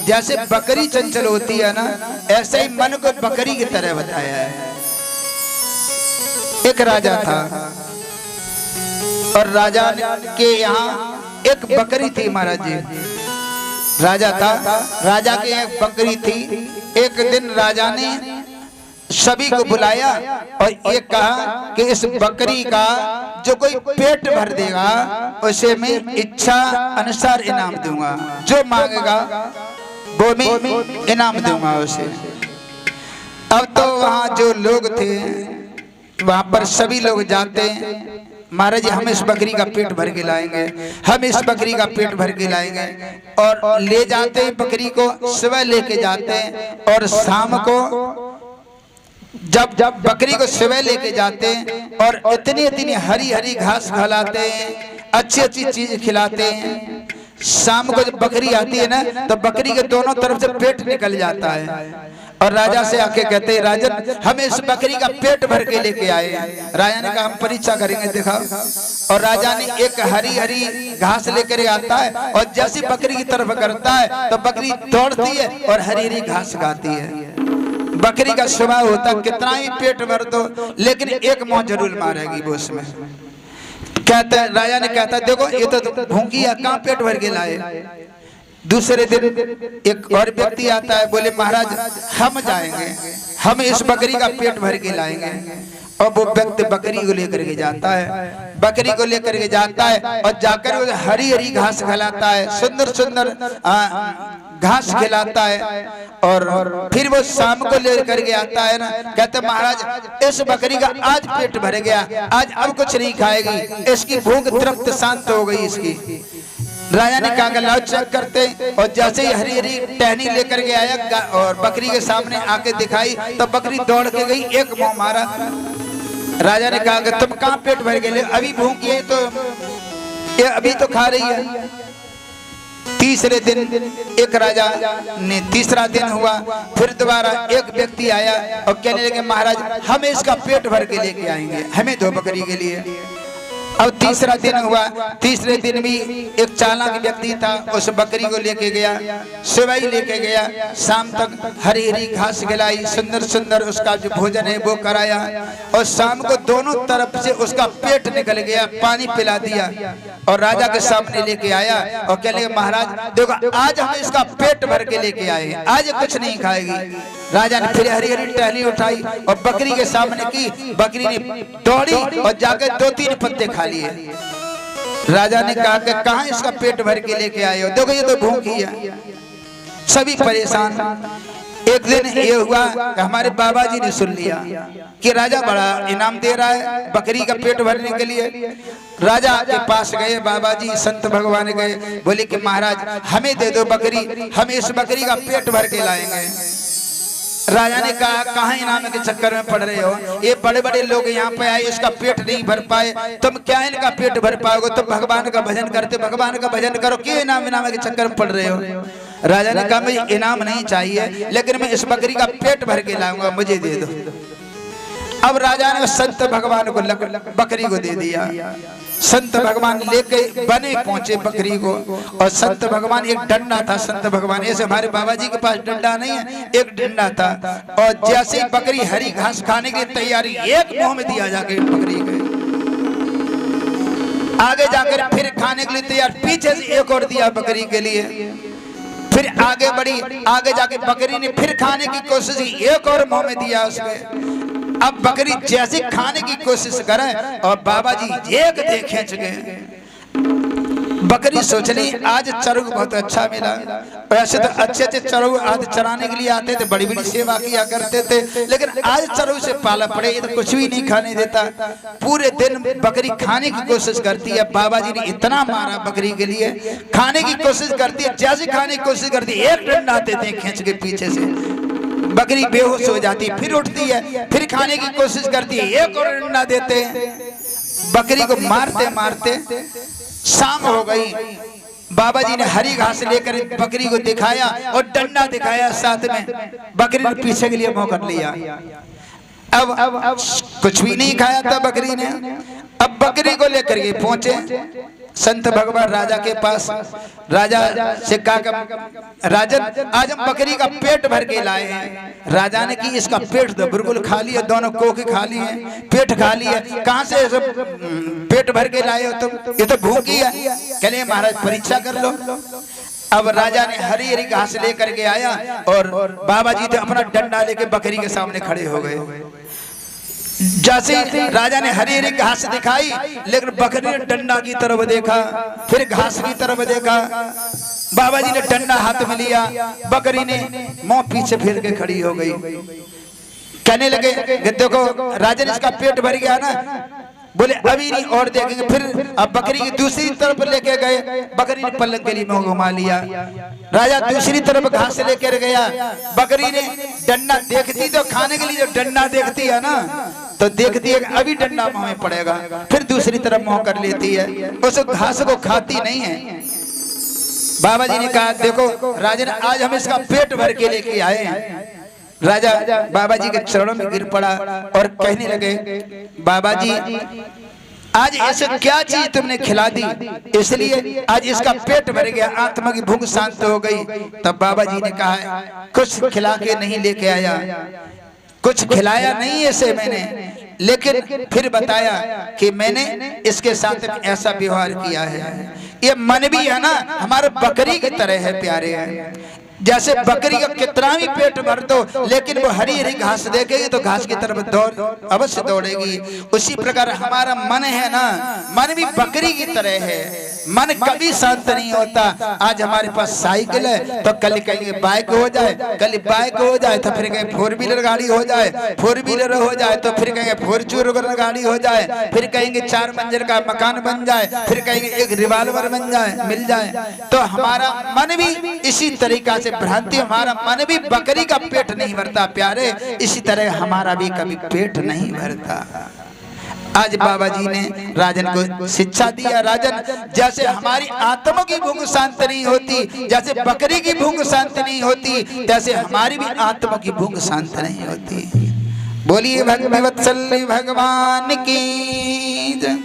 जैसे बकरी चंचल होती है ना, ऐसे ही मन को बकरी की तरह बताया है। एक राजा था और राजा के यहाँ एक बकरी थी। महाराज जी, राजा था, राजा के एक बकरी थी। एक दिन राजा ने सभी को बुलाया और ये कहा कि इस बकरी का जो कोई पेट भर देगा उसे मैं इच्छा अनुसार इनाम दूंगा, जो मांगेगा वो मैं इनाम दूंगा उसे। अब तो वहाँ जो लोग थे वहाँ पर सभी लोग जाते हैं, महाराज जी हम इस बकरी का पेट भर के लाएंगे, हम इस बकरी का पेट भर के लाएंगे, और ले जाते हैं बकरी को, सुबह लेके जाते हैं और शाम को जब बकरी को सुबह लेके जाते हैं और इतनी इतनी हरी हरी घास खिलाते हैं, अच्छी अच्छी चीज खिलाते हैं। शाम को जब बकरी आती है ना तो बकरी के दोनों तरफ से पेट निकल जाता है और राजा से आके कहते हैं राजन हम इस बकरी का पेट भर के लेके आए हैं। राजा ने कहा हम परीक्षा करेंगे, दिखाओ। और राजा ने एक हरी हरी घास लेकर आता है और जैसी बकरी की तरफ करता है तो बकरी दौड़ती है और हरी हरी घास खाती है। बकरी का स्वभाव होता कितना ही पेट भर दो लेकिन एक मुंह जरूर मारेगी वो उसमें। कहता है, राजा ने कहता देखो ये तो भूखी है, कहाँ पेट भर के लाए। दूसरे दिन एक और व्यक्ति आता है, बोले महाराज हम जाएंगे, हम इस बकरी का पेट भर के लाएंगे। और वो व्यक्ति बकरी को लेकर के जाता है, बकरी को लेकर के जाता है और जाकर हरी हरी घास खिलाता है, सुंदर सुंदर घास खिलाता है। और फिर वो शाम को लेकर के आता है ना, कहते महाराज इस बकरी का आज पेट भर गया, आज अब कुछ नहीं खाएगी, इसकी भूख तृप्त शांत हो गई इसकी। राजा ने कहा लाओ चेक करते, और जैसे ही हरी हरी टहनी लेकर के आया और बकरी के सामने आके दिखाई तो बकरी दौड़ के गई, एक मुंह मारा। राजा ने कहा कि तुम कहाँ पेट भर गए, अभी भूखी है तो ये अभी तो खा रही है। तीसरे दिन एक राजा ने, तीसरा दिन हुआ, फिर दोबारा एक व्यक्ति आया और कहने लगे महाराज हम इसका पेट भर के लेके आएंगे, हमें दो बकरी के लिए। अब तीसरा दिन हुआ, तीसरे दिन भी एक चालाक व्यक्ति था, उस बकरी को लेके गया, सुबह ही लेके गया, शाम तक हरी हरी घास खिलाई, सुंदर सुंदर उसका जो भोजन है वो कराया और शाम को दोनों तरफ से उसका पेट निकल गया, पानी पिला दिया और राजा के सामने लेके आया और कह लगे महाराज देखो आज हम इसका पेट भर के लेके आए हैं, आज कुछ नहीं खाएगी। राजा ने फिर हरी हरी टहनी उठाई और बकरी के सामने की, बकरी ने दौड़ी और जाकर 2-3 पत्ते खा लिए। राजा ने कहा कि कहां इसका पेट भर के लेके आए हो, देखो ये तो भूखी है। सभी परेशान। एक दिन ये हुआ कि हमारे बाबा जी ने सुन लिया कि राजा बड़ा इनाम दे रहा है बकरी का पेट भरने के लिए। राजा के पास गए बाबा जी, संत भगवान गए, बोले कि महाराज हमें दे दो बकरी, हम इस बकरी का पेट भर के लाएंगे। राजा ने कहा कहाँ इनाम के चक्कर में पड़ रहे हो, ये बड़े बड़े लोग यहाँ पे आए, इसका पेट नहीं भर पाए, तुम क्या इनका पेट भर पाओगे, तुम भगवान का भजन करते, भगवान का भजन करो, क्यों इनाम के चक्कर में पड़ रहे हो। राजा ने कहा मुझे इनाम नहीं चाहिए लेकिन मैं इस बकरी का पेट भर के लाऊंगा, मुझे दे दो। अब राजा ने संत भगवान को बकरी को दे दिया। संत भगवान लेके बने पहुंचे बकरी को और संत भगवान, एक डंडा था संत भगवान, ऐसे हमारे बाबा जी के पास डंडा नहीं है, एक डंडा था और जैसे ही बकरी हरी घास खाने की तैयारी, एक मुंह में दिया जाके बकरी के, आगे जाकर फिर खाने के लिए तैयार, पीछे से एक और दिया बकरी के लिए, फिर आगे बढ़ी, आगे जाके बकरी ने फिर खाने की कोशिश की, एक और मुंह में दिया उसके। अब बकरी जैसे खाने की कोशिश करे और बाबा जी एक दे खींच गए। बकरी सोच ली आज चरु बहुत अच्छा मिला, वैसे तो अच्छे अच्छे चरु आज चराने के लिए आते थे, बड़ी बड़ी सेवा किया करते थे, लेकिन आज चरु से पाला पड़े, ये तो कुछ भी नहीं खाने देता। पूरे दिन बकरी खाने की कोशिश करती है, बाबा जी ने इतना मारा बकरी के लिए, खाने की कोशिश करती है, जैसे खाने की कोशिश करती है एक डंडा देते हैं खींच के पीछे से, बकरी बेहोश हो जाती, फिर उठती है, फिर खाने की कोशिश करती है, एक और डंडा देते हैं। बकरी को मारते मारते शाम हो गई। बाबा जी ने हरी घास लेकर बकरी को दिखाया और डंडा दिखाया साथ में, बकरी ने पीछे के लिए मुंह कर लिया। अब कुछ भी नहीं खाया था बकरी ने। अब बकरी को लेकर के पहुंचे संत भगवान राजा के पास, राजा से कहा राजन आज हम बकरी का पेट भर के लाए हैं। राजा ने कि इसका पेट तो बिल्कुल खाली है, दोनों कोखे खाली है, पेट खाली है, कहाँ से पेट भर के लाए हो तुम, ये तो भूखी है। कहले महाराज परीक्षा कर लो। अब राजा ने हरी हरी घास लेकर के आया और बाबा जी थे अपना डंडा लेके बकरी के सामने खड़े हो गए। जैसे राजा ने हरी हरी घास दिखाई, लेकिन बकरी ने डंडा की तरफ देखा, फिर घास की तरफ देखा। बाबा जी ने डंडा हाथ में लिया, बकरी ने मुंह पीछे फिर के खड़ी हो गई। कहने लगे देखो राजन इसका पेट भर गया ना, बोले अभी नहीं और देखेंगे। फिर अब बकरी की दूसरी तरफ लेके गए, बकरी ने पलक गली में घुमा लिया। राजा दूसरी तरफ घास लेकर गया, बकरी ने डंडा देखती तो खाने के लिए जो डंडा देखती है ना, तो देखती है अभी डंडा मुंह में पड़ेगा, फिर दूसरी तरफ मुंह कर लेती है, उस घास को खाती नहीं है। बाबा जी ने कहा देखो राजन आज हम इसका पेट भर के लेके आए हैं। राजा बाबा जी के चरणों में गिर पड़ा और कहने लगे बाबा जी आज ऐसे क्या चीज तुमने खिला दी, इसलिए आज इसका पेट भर गया, आत्मा की भूख शांत हो गई। तब बाबा जी ने कहा कुछ खिला के नहीं लेके आया, कुछ खिलाया नहीं ऐसे मैंने, लेकिन फिर बताया कि मैंने इसके साथ में ऐसा व्यवहार किया है। ये मन भी है ना हमारे बकरी की तरह है प्यारे है। जैसे बकरी का कितना भी पेट भर दो, लेकिन वो हरी हरी घास देखेगी तो घास की तरफ दौड़ अवश्य दौड़ेगी। उसी प्रकार हमारा मन है ना, मन भी बकरी की तरह है, मन कभी शांत नहीं होता। आज हमारे पास साइकिल है तो कल कहेंगे बाइक हो जाए, कल बाइक हो जाए तो फिर कहेंगे फोर व्हीलर गाड़ी हो जाए, फोर व्हीलर हो जाए तो फिर कहेंगे फॉर्च्यूनर गाड़ी हो जाए, फिर कहेंगे 4 मंजिल का मकान बन जाए, फिर कहेंगे एक रिवॉल्वर बन जाए मिल जाए। तो हमारा मन भी इसी तरीका से भ्रांति, हमारा मन भी बकरी का पेट नहीं भरता प्यारे, इसी तरह हमारा भी कभी पेट नहीं भरता। आज बाबा जी ने राजन को शिक्षा दिया, राजन जैसे हमारी आत्मा की भूख शांत नहीं होती, जैसे बकरी की भूख शांत नहीं होती, जैसे हमारी भी आत्मा की भूख शांत नहीं होती। बोलिए भगवत्सल भगवान की जय।